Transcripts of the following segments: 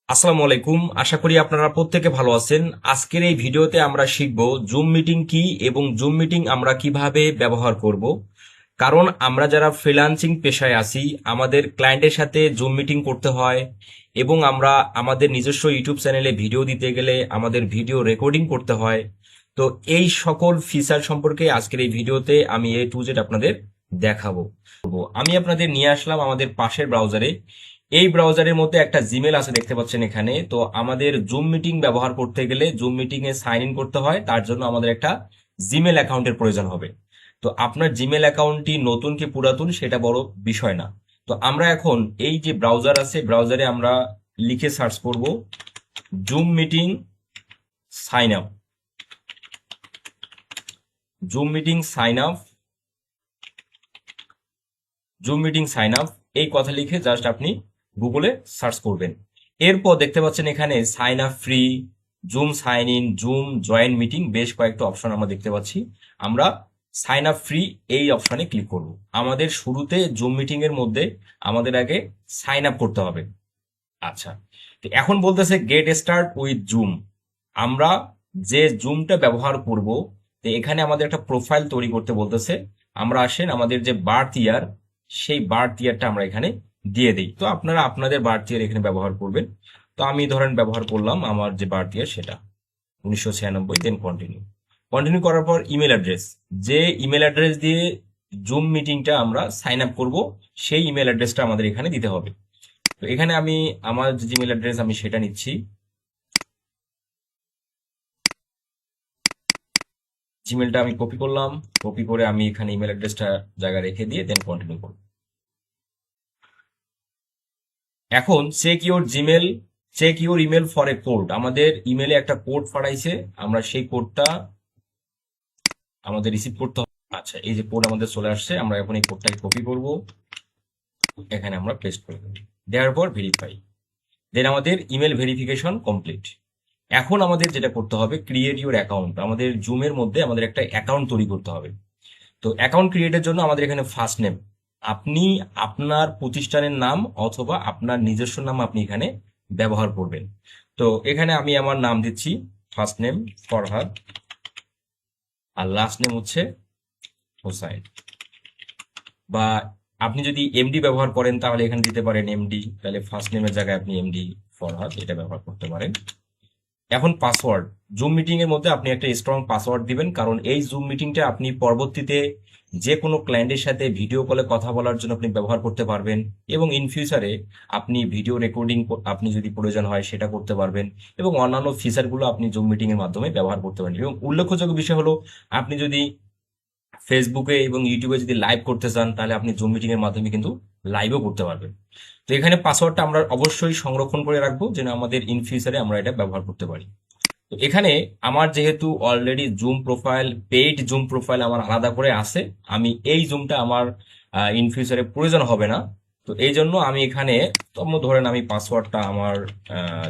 আসসালামু আলাইকুম। আশা করি আপনারা প্রত্যেকে ভালো আছেন। আজকের এই ভিডিওতে আমরা শিখব জুম মিটিং কি এবং জুম মিটিং আমরা কিভাবে ব্যবহার করব। কারণ আমরা যারা ফ্রিল্যান্সিং পেশায় আছি, আমাদের ক্লায়েন্টের সাথে জুম মিটিং করতে হয় এবং আমরা আমাদের নিজস্ব ইউটিউব চ্যানেলে ভিডিও দিতে গেলে আমাদের ভিডিও রেকর্ডিং করতে হয়। তো এই সকল ফিচার সম্পর্কে আজকের এই ভিডিওতে আমি A to Z আপনাদের দেখাবো। আমি আপনাদের নিয়ে আসলাম আমাদের পাশের ব্রাউজারে। এই ব্রাউজারের মধ্যে একটা জিমেল আছে, দেখতে পাচ্ছেন এখানে। তো আমাদের জুম মিটিং ব্যবহার করতে গেলে জুম মিটিং এ সাইন ইন করতে হয়, তার জন্য আমাদের একটা জিমেল অ্যাকাউন্টের প্রয়োজন হবে। তো আপনার জিমেল অ্যাকাউন্টটি নতুন কি পুরাতন সেটা বড় বিষয় না। তো আমরা এখন এই যে ব্রাউজার আছে, ব্রাউজারে আমরা লিখে সার্চ করব Zoom meeting sign up. Zoom meeting sign up, Zoom meeting sign up এই কথা লিখে জাস্ট আপনি গুগলে সার্চ করবেন। এরপর দেখতে পাচ্ছেন এখানে sign up free, Zoom sign in, Zoom join meeting, বেশ কয়েকটা অপশন আমরা দেখতে পাচ্ছি। আমরা সাইন আপ ফ্রি এই অপশনে ক্লিক করব। আমাদের শুরুতে জুম মিটিং এর মধ্যে আমাদের আগে সাইন আপ করতে হবে। আচ্ছা, তো এখন বলতেছে গেট স্টার্ট উইথ জুম। আমরা যে জুমটা ব্যবহার করব, তো এখানে আমাদের একটা প্রোফাইল তৈরি করতে বলতেছে। আমরা আসেন আমাদের যে বার্থ ইয়ার, সেই বার্থ ইয়ারটা আমরা এখানে দিয়ে দিই। তো আপনারা আপনাদের বার্থ ইয়ার এখানে ব্যবহার করবেন। তো আমি ধরেন ব্যবহার করলাম আমার যে বার্থ ইয়ার সেটা 1996, দেন কন্টিনিউ। কন্টিনিউ করার পর ইমেল অ্যাড্রেস, যে ইমেল অ্যাড্রেস দিয়ে জুম মিটিংটা আমরা সাইন আপ করবো, সেই ইমেল অ্যাড্রেসটা আমাদের এখানে দিতে হবে। তো এখানে আমি আমার যে জিমেল অ্যাড্রেস আমি সেটা নিচ্ছি। জিমেলটা আমি কপি করলাম, কপি করে আমি এখানে ইমেল অ্যাড্রেসটা জায়গা রেখে দিয়ে দেন কন্টিনিউ করব। এখন check your Gmail, check your email for a code. আমাদের ইমেলে একটা কোড পাঠাইছে, আমরা সেই কোডটা আমাদের রিসিভ করতে হবে। আচ্ছা, এই যে কোড আমাদের চলে আসছে, আমরা এখন এই কোডটাকে কপি করব, এখানে আমরা পেস্ট করে দেব। দেওয়ার পর ভেরিফাই, দেন আমাদের ইমেল ভেরিফিকেশন কমপ্লিট। এখন আমাদের যেটা করতে হবে, ক্রিয়েট ইউর অ্যাকাউন্ট। আমাদের জুমের মধ্যে আমাদের একটা অ্যাকাউন্ট তৈরি করতে হবে। তো অ্যাকাউন্ট ক্রিয়েটের জন্য আমাদের এখানে ফার্স্ট নেম, আপনি আপনার প্রতিষ্ঠানের নাম অথবা আপনার নিজস্ব নাম আপনি এখানে ব্যবহার করবেন। তো এখানে আমি আমার নাম দিচ্ছি, ফার্স্ট নেম ফরহাদ, আর লাস্ট নেম হচ্ছে হোসাইন। বা আপনি যদি এমডি ব্যবহার করেন তাহলে এখানে দিতে পারেন এমডি, তাহলে ফার্স্ট নেমের জায়গায় আপনি এমডি ফরহাদ এটা ব্যবহার করতে পারেন। এখন পাসওয়ার্ড, জুম মিটিং এর মধ্যে আপনি একটা স্ট্রং পাসওয়ার্ড দিবেন, কারণ এই জুম মিটিংটা আপনি পরবর্তীতে যে কোনো ক্লায়েন্টের সাথে ভিডিও কলে কথা বলার জন্য আপনি ব্যবহার করতে পারবেন, এবং ইন ফিউচারে আপনি ভিডিও রেকর্ডিং আপনি যদি প্রয়োজন হয় সেটা করতে পারবেন, এবং অন্যান্য ফিচারগুলো আপনি জুম মিটিং এর মাধ্যমে ব্যবহার করতে পারেন। এবং উল্লেখযোগ্য বিষয় হলো, আপনি যদি ফেসবুকে এবং ইউটিউবে যদি লাইভ করতে চান তাহলে আপনি জুম মিটিং এর মাধ্যমে কিন্তু লাইভও করতে পারবেন। তো এখানে পাসওয়ার্ডটা আমরা অবশ্যই সংরক্ষণ করে রাখবো, যেন আমাদের ইন ফিউচারে আমরা এটা ব্যবহার করতে পারি। তো এখানে আমার যেহেতু already zoom profile, paid zoom profile আমার আলাদা করে আছে, আমি এই জুমটা আমার ইন ফিউচারে প্রয়োজন হবে না। তো এই জন্য আমি এখানে ধরেন আমি পাসওয়ার্ডটা আমার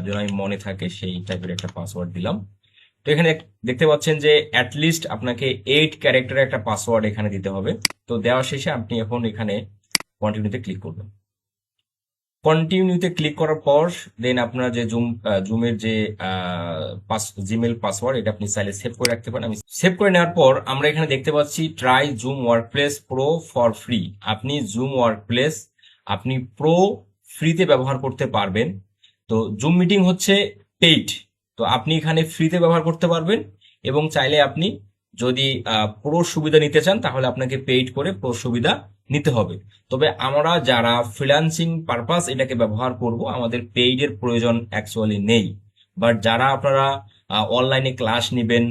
যেন আমি মনে থাকে সেই টাইপের একটা পাসওয়ার্ড দিলাম। তো এখানে দেখতে পাচ্ছেন যে অ্যাটলিস্ট আপনাকে 8 ক্যারেক্টারের একটা পাসওয়ার্ড এখানে দিতে হবে। তো দেওয়া শেষে আপনি এখন এখানে কন্টিনিউতে ক্লিক করবেন। কন্টিনিউতে ক্লিক করার পর দেন আপনার যে জুমের যে জিমেল পাসওয়ার্ড এটা আপনি চাইলে সেভ করে রাখতে পারেন। আমি সেভ করে নেওয়ার পর আমরা এখানে দেখতে পাচ্ছি try zoom workplace pro for free. আপনি জুম ওয়ার্কপ্লেস আপনি প্রো ফ্রিতে ব্যবহার করতে পারবেন। তো জুম মিটিং হচ্ছে পেইড, তো আপনি এখানে ফ্রিতে ব্যবহার করতে পারবেন, এবং চাইলে আপনি যদি প্রো সুবিধা নিতে চান তাহলে আপনাকে পেইড করে প্রো সুবিধা নিতে হবে। তবে আমরা যারা ফ্রিল্যান্সিং পারপাস এটাকে ব্যবহার করব, আমাদের পেইড এর প্রয়োজন অ্যাকচুয়ালি নেই। বাট যারা আপনারা অনলাইনে ক্লাস নেবেন,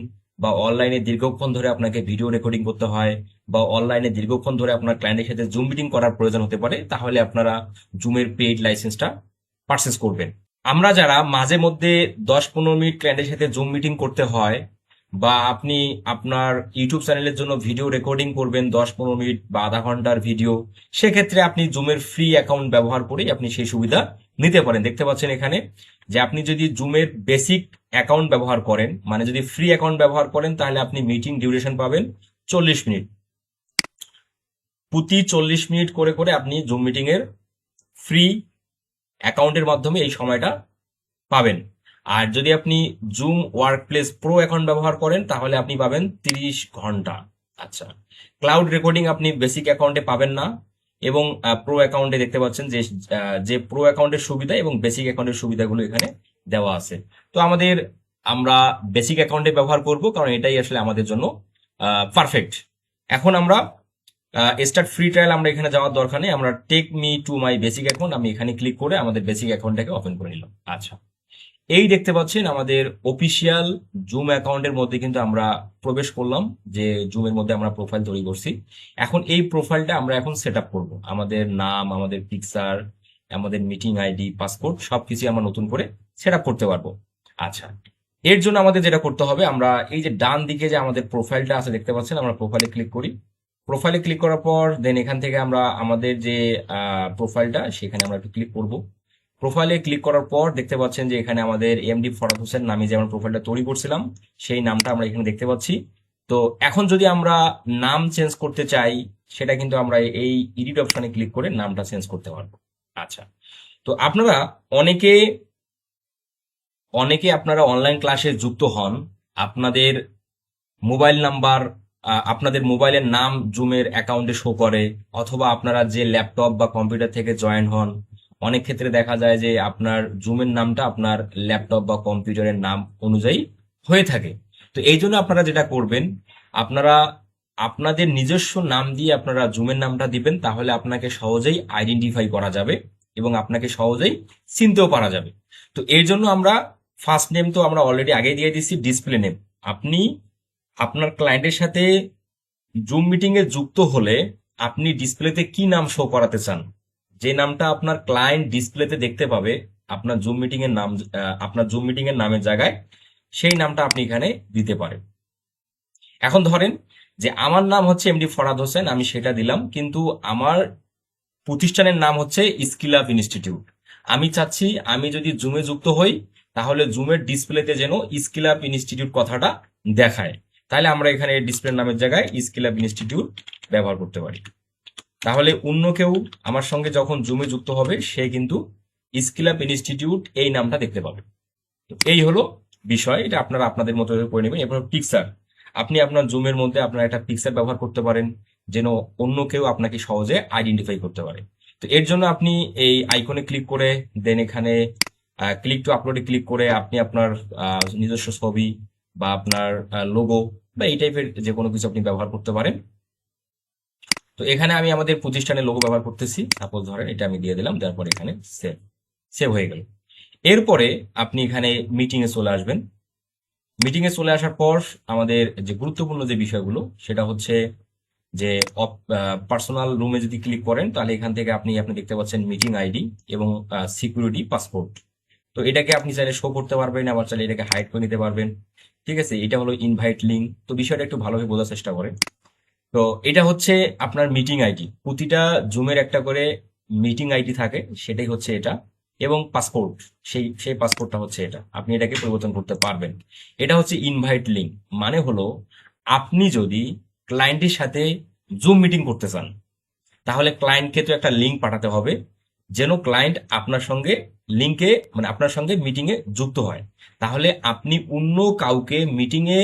বা অনলাইনে দীর্ঘক্ষণ ধরে আপনাকে ভিডিও রেকর্ডিং করতে হয়, বা অনলাইনে দীর্ঘক্ষণ ধরে আপনার ক্লায়েন্টের সাথে জুম মিটিং করার প্রয়োজন হতে পারে, তাহলে আপনারা জুমের পেইড লাইসেন্সটা পারচেস করবেন। আমরা যারা মাঝে মধ্যে 10-15 মিনিট ক্লায়েন্টের সাথে জুম মিটিং করতে হয়, বা আপনি আপনার ইউটিউব চ্যানেলের জন্য ভিডিও রেকর্ডিং করবেন 10-15 মিনিট বা আধা ঘন্টার ভিডিও, সেক্ষেত্রে আপনি জুমের ফ্রি অ্যাকাউন্ট ব্যবহার করেই আপনি সেই সুবিধা নিতে পারেন। দেখতে পাচ্ছেন এখানে যে আপনি যদি জুমের বেসিক অ্যাকাউন্ট ব্যবহার করেন, মানে যদি ফ্রি অ্যাকাউন্ট ব্যবহার করেন, তাহলে আপনি মিটিং ডিউরেশন পাবেন 40 মিনিট। প্রতি 40 মিনিট করে করে আপনি জুম মিটিং এর ফ্রি অ্যাকাউন্টের মাধ্যমে এই সময়টা পাবেন। আর যদি আপনি zoom work place pro account ব্যবহার করেন তাহলে আপনি পাবেন 30 ঘন্টা। আচ্ছা, ক্লাউড রেকর্ডিং আপনি বেসিক অ্যাকাউন্টে পাবেন না, এবং প্রো অ্যাকাউন্টে দেখতে পাচ্ছেন যে প্রো অ্যাকাউন্টের সুবিধা এবং বেসিক অ্যাকাউন্টের সুবিধাগুলো এখানে দেওয়া আছে। তো আমরা বেসিক অ্যাকাউন্টে ব্যবহার করব, কারণ এটাই আসলে আমাদের জন্য পারফেক্ট। এখন আমরা স্টার্ট ফ্রি ট্রায়াল, আমরা এখানে যাওয়ার দরকার নেই, আমরা take me to my basic account, আমি এখানে ক্লিক করে আমাদের বেসিক অ্যাকাউন্টটাকে ওপেন করে নিলাম। আচ্ছা, এই দেখতে পাচ্ছেন আমাদের অফিসিয়াল জুম অ্যাকাউন্টের মধ্যে কিন্তু আমরা প্রবেশ করলাম, যে জুমের মধ্যে আমরা প্রোফাইল তৈরি করছি। এখন এই প্রোফাইলটা আমরা এখন সেট আপ করবো, আমাদের নাম, আমাদের পিকচার, আমাদের মিটিং আইডি, পাসপোর্ট সবকিছু আমরা নতুন করে সেট আপ করতে পারবো। আচ্ছা, এর জন্য আমাদের যেটা করতে হবে, আমরা এই যে ডান দিকে যে আমাদের প্রোফাইলটা আছে দেখতে পাচ্ছেন, আমরা প্রোফাইলে ক্লিক করি। প্রোফাইলে ক্লিক করার পর দেন এখান থেকে আমরা আমাদের যে প্রোফাইলটা সেখানে আমরা একটু ক্লিক করব। প্রোফাইলে ক্লিক করার পর দেখতে পাচ্ছেন যে এখানে আমাদের এমডি ফরহাদ হোসেন নামে যে আমরা প্রোফাইলটা তৈরি করছিলাম সেই নামটা আমরা এখানে দেখতে পাচ্ছি। তো এখন যদি আমরা নাম চেঞ্জ করতে চাই, সেটা কিন্তু আমরা এই এডিট অপশনে ক্লিক করে নামটা চেঞ্জ করতে পারবো। আচ্ছা, তো আপনারা অনেকে অনেকে আপনারা অনলাইন ক্লাসে যুক্ত হন, আপনাদের মোবাইল নাম্বার, আপনাদের মোবাইলের নাম জুমের অ্যাকাউন্টে শো করে, অথবা আপনারা যে ল্যাপটপ বা কম্পিউটার থেকে জয়েন হন, অনেক ক্ষেত্রে দেখা যায় যে আপনার জুমের নামটা আপনার ল্যাপটপ বা কম্পিউটারের নাম অনুযায়ী হয়ে থাকে। তো এই জন্য আপনারা যেটা করবেন, আপনারা আপনাদের নিজস্ব নাম দিয়ে আপনারা জুমের নামটা দিবেন, তাহলে আপনাকে সহজেই আইডেন্টিফাই করা যাবে এবং আপনাকে সহজেই চিনতেও পারা যাবে। তো এর জন্য আমরা ফার্স্ট নেম তো আমরা অলরেডি আগেই দিয়ে দিচ্ছি, ডিসপ্লে নেম। আপনি আপনার ক্লায়েন্টের সাথে জুম মিটিং এ যুক্ত হলে আপনি ডিসপ্লেতে কি নাম শো করাতে চান, যে নামটা আপনার ক্লায়েন্ট ডিসপ্লেতে দেখতে পাবে আপনার জুম মিটিং এর নাম, আপনার জুম মিটিং এর নামের জায়গায় সেই নামটা আপনি এখানে দিতে পারেন। এখন ধরেন যে আমার নাম হচ্ছে এমডি ফরহাদ হোসেন, আমি সেটা দিলাম, কিন্তু আমার প্রতিষ্ঠানের নাম হচ্ছে স্কিল আপ ইনস্টিটিউট। আমি চাচ্ছি আমি যদি জুমে যুক্ত হই তাহলে জুমের ডিসপ্লেতে যেন স্কিল আপ ইনস্টিটিউট কথাটা দেখায়, তাহলে আমরা এখানে ডিসপ্লে নামের জায়গায় স্কিল আপ ইনস্টিটিউট ব্যবহার করতে পারি। তাহলে অন্য কেউ আমার সঙ্গে যখন জুমে যুক্ত হবে সে কিন্তু স্কিল আপ ইনস্টিটিউট এই নামটা দেখতে পাবে। তো এই হলো বিষয়, এটা আপনারা আপনাদের মতো করে নেবেন। এরপর পিকচার, আপনি আপনার জুমের মধ্যে আপনার একটা পিকচার ব্যবহার করতে পারেন যেন অন্য কেউ আপনাকে সহজে আইডেন্টিফাই করতে পারে। তো এর জন্য আপনি এই আইকনে ক্লিক করে দেন এখানে ক্লিক টু আপলোডে ক্লিক করে আপনি আপনার নিজস্ব ছবি বা আপনার লোগো বা এই টাইপের যে কোনো কিছু আপনি ব্যবহার করতে পারেন। তো এখানে আমি আমাদের প্রতিষ্ঠানের লোগো ব্যবহার করতেছি, সাপোজ ধরেন এটা আমি দিয়ে দিলাম, তারপর এখানে সেভ সেভ হয়ে গেল। এরপরে আপনি এখানে মিটিং এ চলে আসবেন। মিটিং এ চলে আসার পর আমাদের যে গুরুত্বপূর্ণ যে বিষয়গুলো সেটা হচ্ছে যে পার্সোনাল রুমে যদি ক্লিক করেন তাহলে এখান থেকে আপনি আপনি দেখতে পাচ্ছেন মিটিং আইডি এবং সিকিউরিটি পাসপোর্ট। তো এটাকে আপনি চাইলে শো করতে পারবেন, আবার চাইলে এটাকে হাইড করে নিতে পারবেন। ঠিক আছে, এটা হলো ইনভাইট লিঙ্ক। তো বিষয়টা একটু ভালোভাবে বোঝার চেষ্টা করেন। তো এটা হচ্ছে আপনার মিটিং আইডি, প্রতিটা জুমের একটা করে মিটিং আইডি থাকে, সেটাই হচ্ছে এটা। এবং পাসপোর্ট, সেই সেই পাসপোর্টটা হচ্ছে এটা, আপনি এটাকে পরিবর্তন করতে পারবেন। এটা হচ্ছে ইনভাইট লিঙ্ক, মানে হলো আপনি যদি ক্লায়েন্টের সাথে জুম মিটিং করতে চান তাহলে ক্লায়েন্টকে তো একটা লিঙ্ক পাঠাতে হবে, যেন ক্লায়েন্ট আপনার সঙ্গে লিঙ্কে মানে আপনার সঙ্গে মিটিং এ যুক্ত হয়। তাহলে আপনি অন্য কাউকে মিটিং এ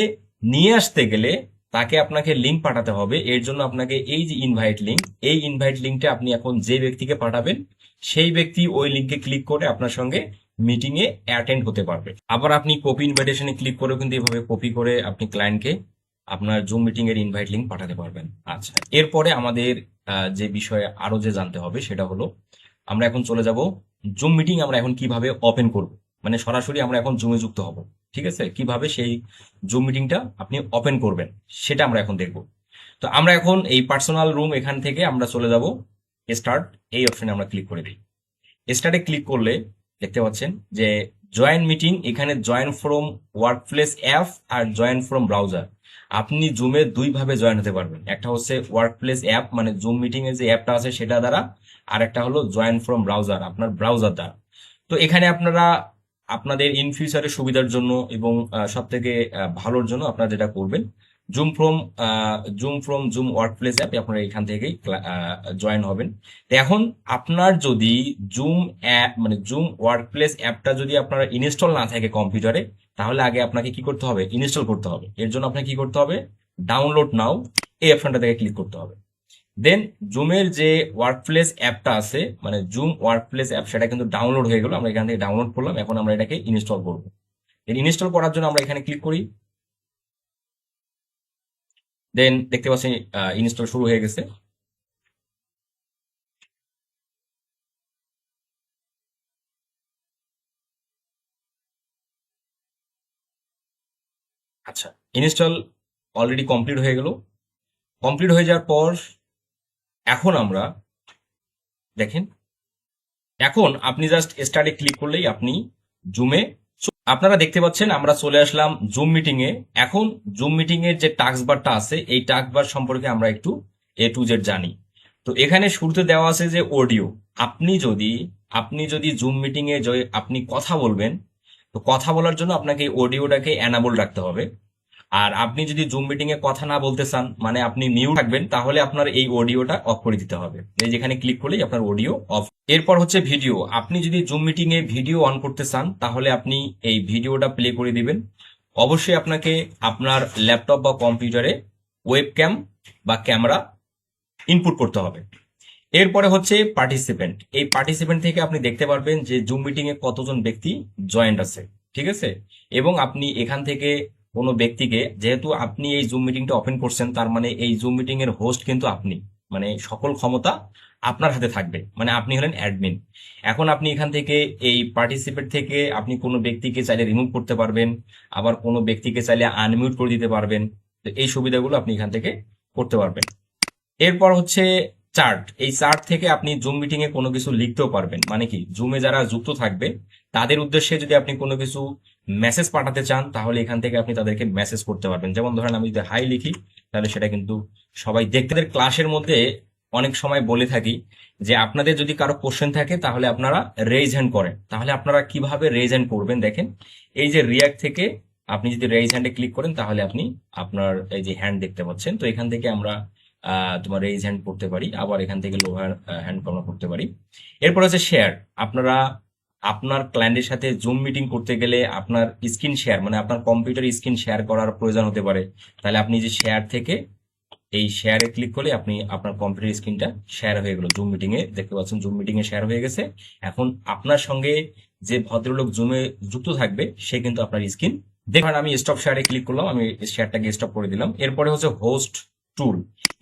নিয়ে আসতে গেলে তাকে আপনাকে লিঙ্ক পাঠাতে হবে। এর জন্য আপনাকে এই যে ইনভাইট লিঙ্ক, এই ইনভাইট লিঙ্কটা আপনি এখন যে ব্যক্তিকে পাঠাবেন সেই ব্যক্তি ওই লিঙ্কে ক্লিক করে আপনার সঙ্গে মিটিং এ অ্যাটেন্ড হতে পারবে। আবার আপনি কপি ইনভাইটেশনে ক্লিক করেও কিন্তু এভাবে কপি করে আপনি ক্লায়েন্টকে আপনার জুম মিটিং এর ইনভাইট লিঙ্ক পাঠাতে পারবেন। আচ্ছা, এরপরে আমাদের যে বিষয়ে আরো যে জানতে হবে সেটা হলো আমরা এখন চলে যাব জুম মিটিং আমরা এখন কিভাবে ওপেন করব, মানে সরাসরি আমরা এখন জুমে যুক্ত হব। ঠিক আছে, কিভাবে সেই জুম মিটিংটা আপনি ওপেন করবেন সেটা আমরা এখন দেখব। তো আমরা এখন এই পার্সোনাল রুম এখান থেকে আমরা চলে যাব স্টার্ট, এই অপশনে আমরা ক্লিক করে দিই। স্টার্টে ক্লিক করলে দেখতে পাচ্ছেন যে জয়েন মিটিং, এখানে জয়েন ফ্রম ওয়ার্কপ্লেস অ্যাপ আর জয়েন ফ্রম ব্রাউজার। আপনি জুমে দুই ভাবে জয়েন হতে পারবেন, একটা হচ্ছে ওয়ার্কপ্লেস অ্যাপ মানে জুম মিটিং এর যে অ্যাপটা আছে সেটা দ্বারা, আর একটা হলো জয়েন ফ্রম ব্রাউজার আপনার ব্রাউজার দ্বারা। তো এখানে আপনারা আপনাদের ইন ফিউচারের সুবিধার জন্য এবং সব থেকে ভালোর জন্য আপনারা যেটা করবেন, জুম ওয়ার্ক প্লেস অ্যাপে আপনারা এখান থেকেই জয়েন হবেন। তো এখন আপনার যদি জুম অ্যাপ মানে জুম ওয়ার্ক প্লেস অ্যাপটা যদি আপনার ইনস্টল না থাকে কম্পিউটারে, তাহলে আগে আপনাকে কি করতে হবে, ইনস্টল করতে হবে। এর জন্য আপনাকে কি করতে হবে, ডাউনলোড নাও এই অপশনটা থেকে ক্লিক করতে হবে। দেন জুমের যে ওয়ার্ক প্লেস অ্যাপটা আছে, মানে জুম ওয়ার্ক প্লেস অ্যাপ, সেটা কিন্তু ডাউনলোড হয়ে গেল। আমরা এখান থেকে ডাউনলোড করলাম, এখন আমরা এটাকে ইনস্টল করবো। ইনস্টল করার জন্য আমরা এখানে ক্লিক করি। দেন দেখতে পাচ্ছি ইনস্টল শুরু হয়ে গেছে। আচ্ছা, ইনস্টল অলরেডি কমপ্লিট হয়ে গেল। কমপ্লিট হয়ে যাওয়ার পর এখন আমরা দেখেন, এখন আপনি জাস্ট স্টার্টে ক্লিক করলেই আপনি জুমে, আপনারা দেখতে পাচ্ছেন আমরা চলে আসলাম জুম মিটিং এ। এখন জুম মিটিং এর যে টাস্ক বারটা আছে, এই টাস্ক বার সম্পর্কে আমরা একটু এ টু জেড জানি। তো এখানে শুরুতে দেওয়া আছে যে অডিও। আপনি যদি জুম মিটিং এ আপনি কথা বলবেন, তো কথা বলার জন্য আপনাকে এই অডিওটাকে এনাবল রাখতে হবে। আর আপনি যদি জুম মিটিং এ কথা না বলতে চান, মানে আপনি মিউট থাকবেন, তাহলে আপনার এই অডিওটা অফ করে দিতে হবে। এই যেখানে ক্লিক করলেই আপনার অডিও অফ। এরপর হচ্ছে ভিডিও। আপনি যদি zoom meeting A video on করতে চান, তাহলে আপনি এই ভিডিওটা প্লে করে দিবেন। অবশ্যই আপনাকে আপনার ল্যাপটপ বা কম্পিউটারে ওয়েবক্যাম বা ক্যামেরা ইনপুট করতে হবে। এরপরে হচ্ছে পার্টিসিপেন্ট। এই পার্টিসিপেন্ট থেকে আপনি দেখতে পারবেন যে জুম মিটিং এ কতজন ব্যক্তি জয়েন্ট আছে, ঠিক আছে। এবং আপনি এখান থেকে কোনো ব্যক্তিকে, যেহেতু আপনি এই জুম মিটিংটা ওপেন করছেন, তার মানে এই জুম মিটিং এর হোস্ট কিন্তু আপনি, মানে সকল ক্ষমতা আপনার হাতে থাকবে, মানে আপনি হলেন অ্যাডমিন। এখন আপনি এখান থেকে এই পার্টিসিপেন্ট থেকে আপনি কোনো ব্যক্তিকে চাইলে রিমুভ করতে পারবেন, আবার কোনো ব্যক্তিকে চাইলে আনমিউট করে দিতে পারবেন। তো এই সুবিধাগুলো আপনি এখান থেকে করতে পারবেন। এরপর হচ্ছে চার্ট। এই চার্ট থেকে আপনি জুম মিটিং এ কোনো কিছু লিখতেও পারবেন, মানে কি জুমে যারা যুক্ত থাকবে তাদের উদ্দেশ্যে যদি আপনি কোনো কিছু মেসেজ পাঠাতে চান, তাহলে এখান থেকে আপনি তাদেরকে মেসেজ করতে পারবেন। যেমন ধরেন আমি যদি হাই লিখি, তাহলে সেটা কিন্তু সবাই দেখতে। ক্লাসের মধ্যে অনেক সময় বলে থাকি যে আপনাদের যদি কারো কোশ্চেন থাকে, তাহলে আপনারা রেইজ হ্যান্ড করেন। তাহলে আপনারা কিভাবে রেইজ হ্যান্ড করবেন দেখেন, এই যে রিয়াক্ট থেকে আপনি যদি রেইজ হ্যান্ডে ক্লিক করেন, তাহলে আপনি আপনার এই যে হ্যান্ড দেখতে পাচ্ছেন। তো এখান থেকে আমরা তোমার রেইজ হ্যান্ড করতে পারি, আবার এখান থেকে লোয়ার হ্যান্ড আমরা করতে পারি। এরপর হচ্ছে শেয়ার। আপনারা আপনার ক্লায়েন্টের সাথে জুম মিটিং করতে গেলে আপনার স্ক্রিন শেয়ার, মানে আপনার কম্পিউটার স্ক্রিন শেয়ার করার প্রয়োজন হতে পারে। তাহলে আপনি যে শেয়ার থেকে এই শেয়ারে ক্লিক করলে আপনি আপনার কম্পিউটার স্ক্রিনটা শেয়ার হয়ে গেল জুম মিটিং এ। দেখতে পাচ্ছেন জুম মিটিং এ শেয়ার হয়ে গেছে। এখন আপনার সঙ্গে যে ভদ্রলোক জুমে যুক্ত থাকবে, সে কিন্তু আপনার স্ক্রিন দেখুন। আমি স্টপ শেয়ারে ক্লিক করলাম, আমি শেয়ারটাকে স্টপ করে দিলাম। এরপরে হচ্ছে হোস্ট টুল।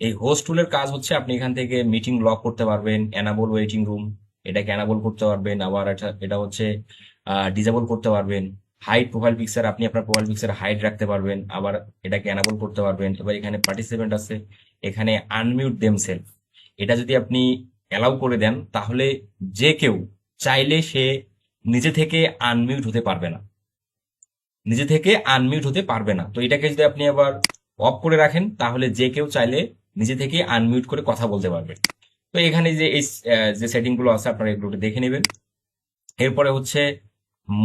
এই হোস্ট টুলের কাজ হচ্ছে আপনি এখান থেকে মিটিং লক করতে পারবেন, এনাবল ওয়েটিং রুম এটাকে এনাবল করতে পারবেন, আবার এটা হচ্ছে ডিজেবল করতে পারবেন। হাইড প্রোফাইল পিকচার, আপনি আপনার প্রোফাইল পিকচার হাইড রাখতে পারবেন, আবার এটাকে এনাবল করতে পারবেন। এবার এখানে পার্টিসিপেন্ট আছে, এখানে আনমিউট দেমসেলফ, এটা যদি আপনি অ্যালাউ করে দেন, তাহলে যে কেউ চাইলে সে নিজে থেকে আনমিউট হতে পারবে না, নিজে থেকে আনমিউট হতে পারবে না। তো এটাকে যদি আপনি আবার অফ করে রাখেন, তাহলে যে কেউ চাইলে নিজে থেকে আনমিউট করে কথা বলতে পারবে। তো এখানে যে এই যে সেটিং গুলো আছে, আপনারা এগুলো দেখে নেবেন। এরপরে হচ্ছে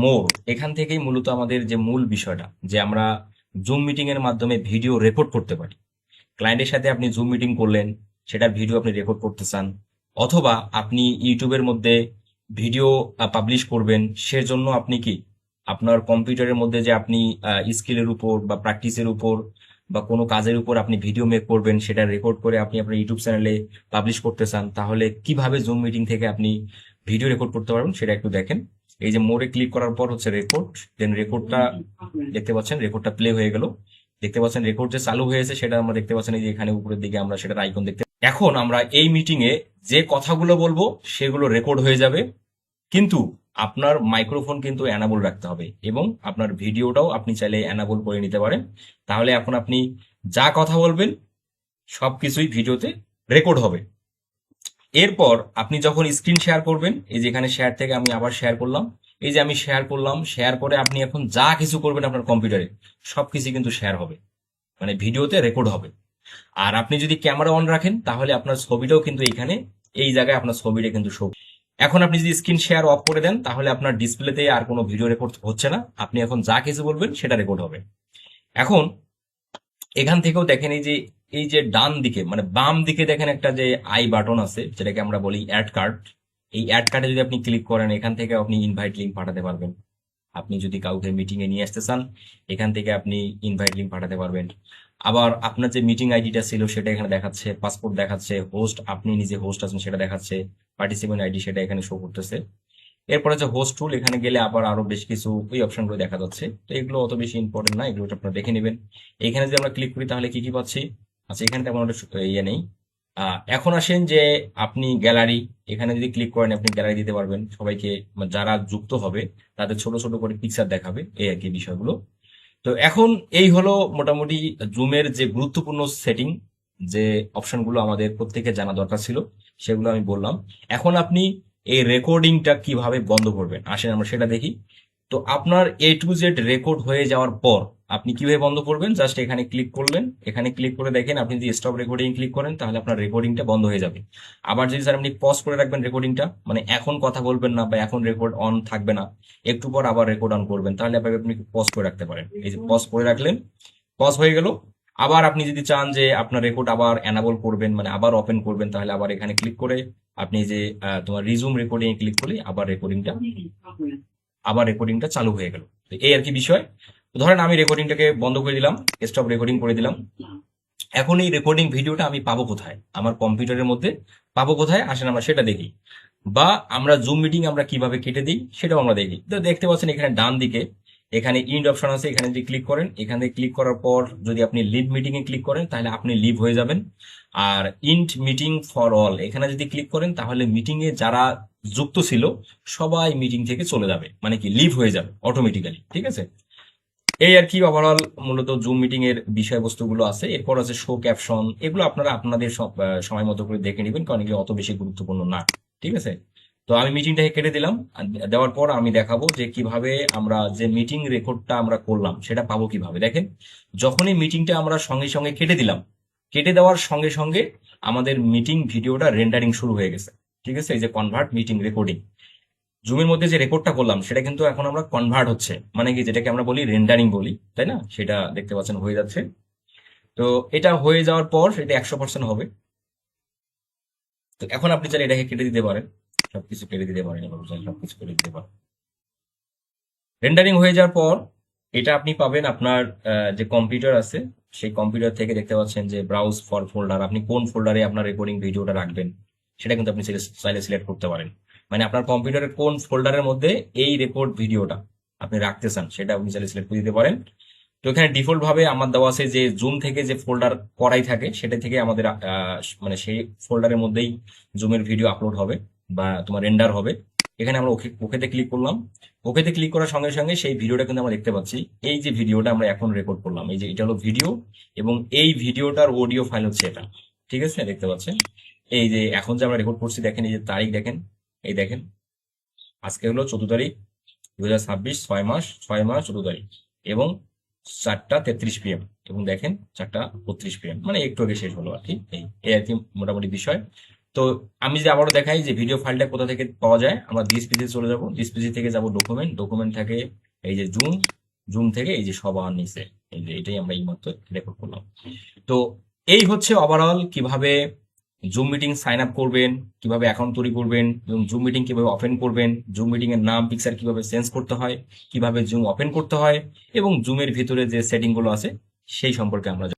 মোর। এখান থেকেই মূলত আমাদের যে মূল বিষয়টা, যে আমরা জুম মিটিং এর মাধ্যমে ভিডিও রেকর্ড করতে পারি। ক্লায়েন্টের সাথে আপনি জুম মিটিং করলেন, সেটার ভিডিও আপনি রেকর্ড করতে চান, অথবা আপনি ইউটিউবের মধ্যে ভিডিও পাবলিশ করবেন, সেজন্য আপনি কি আপনার কম্পিউটারের মধ্যে যে আপনি স্কিলের উপর বা প্র্যাকটিসের উপর বা কোনো কাজের উপর আপনি ভিডিও মেক করবেন, সেটা রেকর্ড করে আপনি আপনার ইউটিউব চ্যানেলে পাবলিশ করতে চান, তাহলে কিভাবে জুম মিটিং থেকে আপনি ভিডিও রেকর্ড করতে পারবেন সেটা একটু দেখেন। এই যে মোড়ে ক্লিক করার পর হচ্ছে রেকর্ড, দেন রেকর্ডটা দেখতে পাচ্ছেন, রেকর্ডটা প্লে হয়ে গেল। দেখতে পাচ্ছেন রেকর্ড যে চালু হয়েছে সেটা আমরা দেখতে পাচ্ছেন, এই যে এখানে উপরের দিকে আমরা সেটার আইকন দেখতে। এখন আমরা এই মিটিং এ যে কথাগুলো বলবো সেগুলো রেকর্ড হয়ে যাবে, কিন্তু আপনার মাইক্রোফোন কিন্তু অ্যানাবল রাখতে হবে, এবং আপনার ভিডিওটাও আপনি চাইলে অ্যানাবল করে নিতে পারেন। তাহলে এখন আপনি যা কথা বলবেন সবকিছুই ভিডিওতে রেকর্ড হবে। এরপর আপনি যখন স্ক্রিন শেয়ার করবেন, এই যেখানে শেয়ার থেকে আমি আবার শেয়ার করলাম, এই যে আমি শেয়ার করলাম, শেয়ার করে আপনি এখন যা কিছু করবেন আপনার কম্পিউটারে সবকিছু কিন্তু শেয়ার হবে, মানে ভিডিওতে রেকর্ড হবে। আর আপনি যদি ক্যামেরা অন রাখেন, তাহলে আপনার ছবিটাও কিন্তু এখানে এই জায়গায় আপনার ছবিটা কিন্তু শো। এখন আপনি যদি স্ক্রিন শেয়ার অফ করে দেন, তাহলে আপনার ডিসপ্লেতে আর কোনো ভিডিও রেকর্ড হচ্ছে না, আপনি এখন যা কিছু বলবেন সেটা রেকর্ড হবে। এখন এখান থেকেও দেখেন এই যে ডান দিকে মানে বাম দিকে দেখেন একটা যে আই বাটন আছে যেটাকে আমরা বলি অ্যাড কার্ড। এই অ্যাড কার্ডে যদি আপনি ক্লিক করেন এখান থেকে আপনি ইনভাইট লিঙ্ক পাঠাতে পারবেন। আপনি যদি কাউকে মিটিং এ নিয়ে আসতে চান এখান থেকে আপনি ইনভাইট লিঙ্ক পাঠাতে পারবেন। আবার আপনার যে মিটিং আইডিটা ছিল সেটা এখানে দেখাচ্ছে, পাসপোর্ট দেখাচ্ছে, হোস্ট আপনি নিজে হোস্ট আছেন সেটা দেখাচ্ছে, পার্টিসিপেন্ট আইডি সেটা এখানে শো করতেছে। এরপরে যে হোস্ট টুল এখানে গেলে আবার আরো বেশ কিছু ওই অপশনগুলো দেখা যাচ্ছে। তো এগুলো অত বেশি ইম্পর্টেন্ট না, এগুলো আপনারা দেখে নেবেন। এখানে যদি আমরা ক্লিক করি তাহলে কি কি পাচ্ছি? আচ্ছা, এখানে তেমন একটা ইয়ে নেই। এখন আসেন যে আপনি গ্যালারি, এখানে যদি ক্লিক করেন আপনি গ্যালারি দিতে পারবেন সবাইকে, মানে যারা যুক্ত হবে তাদের ছোট ছোট করে পিকচার দেখাবে, এই আর কি বিষয়গুলো। তো এখন এই হলো মোটামুটি জুমের যে গুরুত্বপূর্ণ সেটিং, যে অপশনগুলো আমাদের প্রত্যেকের জানা দরকার ছিল সেগুলো আমি বললাম। এখন আপনি এই রেকর্ডিংটা কিভাবে বন্ধ করবেন আসেন আমরা সেটা দেখি। তো আপনার A to Z রেকর্ড হয়ে যাওয়ার পর আপনি কিভাবে বন্ধ করবেন? জাস্ট এখানে ক্লিক করলেন, এখানে ক্লিক করে দেখেন আপনি যদি স্টপ রেকর্ডিং ক্লিক করেন তাহলে আপনার রেকর্ডিংটা বন্ধ হয়ে যাবে। আবার যদি স্যার আপনি পজ করে রাখবেন রেকর্ডিংটা, মানে এখন কথা বলবেন না বা এখন রেকর্ড অন থাকবে না, একটু পর আবার রেকর্ড অন করবেন, তাহলে আপনি পজ করে রাখতে পারেন। এই যে পজ করে রাখলেন, পজ হয়ে গেল। আবার আপনি যদি চান যে আপনার রেকর্ড আবার এনাবল করবেন মানে আবার ওপেন করবেন, তাহলে আবার এখানে ক্লিক করে আপনি যে তোমার রিজুম রেকর্ডিং ক্লিক করলে আবার রেকর্ডিংটা চালু হয়ে গেল। তো এই আর কি বিষয়। তো ধরেন আমি রেকর্ডিংটাকে বন্ধ করে দিলাম, স্টপ রেকর্ডিং করে দিলাম। এখন এই রেকর্ডিং ভিডিওটা আমি পাবো কোথায়? আমার কম্পিউটারের মধ্যে পাবো কোথায় আসেন আমরা সেটা দেখি। বা আমরা জুম মিটিং আমরা কিভাবে কেটে দিই সেটাও আমরা দেখি। তো দেখতে পাচ্ছেন এখানে ডান দিকে এখানে ইন্ড অপশন আছে, এখানে যদি ক্লিক করেন, এখানে ক্লিক করার পর যদি আপনি লিভ মিটিং এ ক্লিক করেন তাহলে আপনি লিভ হয়ে যাবেন। আর ইন্ড মিটিং ফর অল এখানে যদি ক্লিক করেন তাহলে মিটিং এ যারা যুক্ত ছিল সবাই মিটিং থেকে চলে যাবে, মানে কি লিভ হয়ে যাবে অটোমেটিক্যালি। ঠিক আছে, এই আর কি ওভারঅল মূলত জুম মিটিং এর বিষয়বস্তুগুলো আছে। এরপর আছে শো ক্যাপশন, এগুলো আপনারা আপনাদের সব সময় মতো করে দেখে নেবেন কারণ এগুলো অত বেশি গুরুত্বপূর্ণ না। ঠিক আছে, তো আমি মিটিংটাকে কেটে দিলাম। আর দেওয়ার পর আমি দেখাবো যে কিভাবে আমরা যে মিটিং রেকর্ডটা আমরা করলাম সেটা পাবো কিভাবে। দেখেন, যখনই মিটিংটা আমরা সঙ্গে সঙ্গে কেটে দিলাম, কেটে দেওয়ার সঙ্গে সঙ্গে আমাদের মিটিং ভিডিওটা রেন্ডারিং শুরু হয়ে গেছে। ঠিক আছে, এই যে কনভার্ট মিটিং রেকর্ডিং, জুমের মধ্যে যে রেকর্ডটা করলাম সেটা কিন্তু এখন আমরা কনভার্ট হচ্ছে, মানে কি যেটাকে আমরা বলি রেন্ডারিং বলি, তাই না? সেটা দেখতে পাচ্ছেন হয়ে যাচ্ছে। তো এটা হয়ে যাওয়ার পর এটা 100% হবে। তো এখন আপনি চাইলে এটাকে কেটে দিতে পারেন, সবকিছু কেটে দিতে পারেন, এবং চাইলে সবকিছু কেটে দিতে পারেন। রেন্ডারিং হয়ে যাওয়ার পর এটা আপনি পাবেন আপনার যে কম্পিউটার আছে সেই কম্পিউটার থেকে। দেখতে পাচ্ছেন যে ব্রাউজ ফর ফোল্ডার, আপনি কোন ফোল্ডারে আপনার রেকর্ডিং ভিডিওটা রাখবেন সেটা কিন্তু আপনি চাইলে সিলেক্ট করতে পারেন। মানে আপনার কম্পিউটারের কোন ফোল্ডারের মধ্যে এই রেকর্ড ভিডিওটা আপনি রাখতে চান সেটা আপনি চাইলে সিলেক্ট করে দিতে পারেন। তো এখানে ডিফল্ট ভাবে আমার দেওয়া আছে যে জুম থেকে যে ফোল্ডার করাই থাকে সেটা থেকে আমাদের মানে সেই ফোল্ডারের মধ্যেই জুমের ভিডিও আপলোড হবে বা তোমার রেন্ডার হবে। এখানে আমরা ওকেতে ক্লিক করলাম। ওকেতে ক্লিক করার সঙ্গে সঙ্গে সেই ভিডিওটা কিন্তু আমরা দেখতে পাচ্ছি। এই যে ভিডিওটা আমরা এখন রেকর্ড করলাম, এই যে এটা হলো ভিডিও, এবং এই ভিডিওটার অডিও ফাইল হচ্ছে এটা। ঠিক আছে, দেখতে পাচ্ছেন এই যে এখন যে আমরা রেকর্ড করছি, দেখেন এই যে তারিখ দেখেন, এই দেখেন আজকে হলো 14 তারিখ 2026, 6 মাস 14 তারিখ, এবং 4:33 PM, এবং দেখেন 4:32 PM, মানে একটু আগে শেষ হলো আর কি। এই আর কি মোটামুটি বিষয়। তো আমি যদি আবারও দেখাই যে ভিডিও ফাইলটা কোথা থেকে পাওয়া যায়, আমরা ডিসপিসি চলে যাব, ডিসপিসি থেকে যাব ডকুমেন্ট, ডকুমেন্ট থেকে এই যে জুম, জুম থেকে এই যে সবার নিচে এই যে এটাই আমরা এই মাত্র রেকর্ড করলাম। তো এই হচ্ছে ওভারঅল কিভাবে জুম মিটিং সাইন আপ করবেন, কিভাবে অ্যাকাউন্ট তৈরি করবেন, এবং জুম মিটিং কিভাবে ওপেন করবেন, জুম মিটিং এর নাম পিকচার কিভাবে চেঞ্জ করতে হয়, কিভাবে জুম ওপেন করতে হয়, এবং জুমের ভিতরে যে সেটিং গুলো আছে সেই সম্পর্কে আমরা